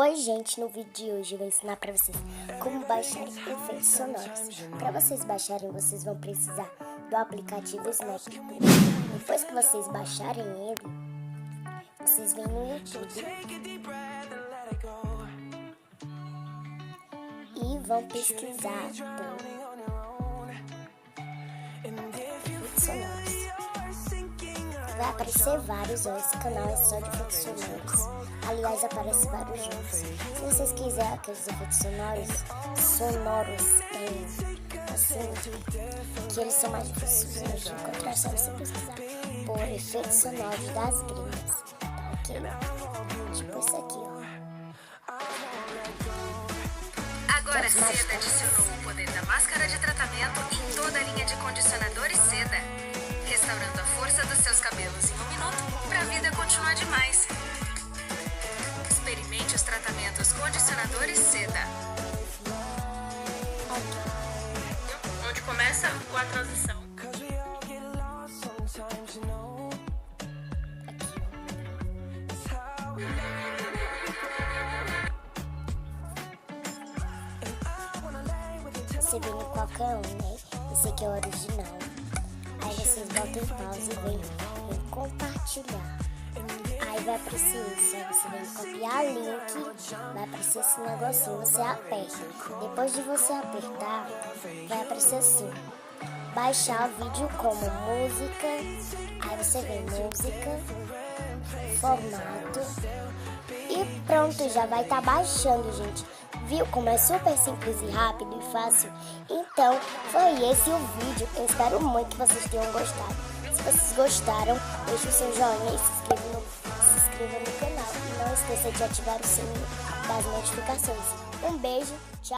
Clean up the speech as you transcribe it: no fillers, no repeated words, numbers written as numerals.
Oi gente, no vídeo de hoje eu vou ensinar para vocês como baixar efeitos sonoros. Para vocês baixarem, vocês vão precisar do aplicativo Snap. Depois que vocês baixarem ele, vocês vêm no YouTube e vão pesquisar por efeitos sonoros. Vai aparecer vários, esse canal é só de efeitos sonoros. Aliás, aparece vários juntos. Se vocês quiserem aqueles efeitos sonoros, assim, que eles são mais difíceis de encontrar, só você pesquisar por efeitos sonoros das gringas, tá ok? Tipo esse aqui, ó. Agora a Seda adicionou o poder da máscara de tratamento em toda a linha de condicionadores Seda, restaurando a força dos seus cabelos em 1 minuto para a vida continuar demais. Experimente os tratamentos condicionadores Seda. Onde começa a transição. Você vem em qualquer um, né? Esse aqui é o original. Aí vocês botam em pausa e vem compartilhar. Aí vai aparecer isso, aí você vem copiar link, vai aparecer esse negocinho, você aperta. Depois de você apertar, vai aparecer assim, baixar o vídeo como música, aí você vem música, formato e pronto, já vai estar baixando, gente. Viu como é super simples e rápido e fácil? Então, foi esse o vídeo. Eu espero muito que vocês tenham gostado. Se vocês gostaram, deixe o seu joinha e se inscreva no canal. E não esqueça de ativar o sininho das notificações. Um beijo, tchau!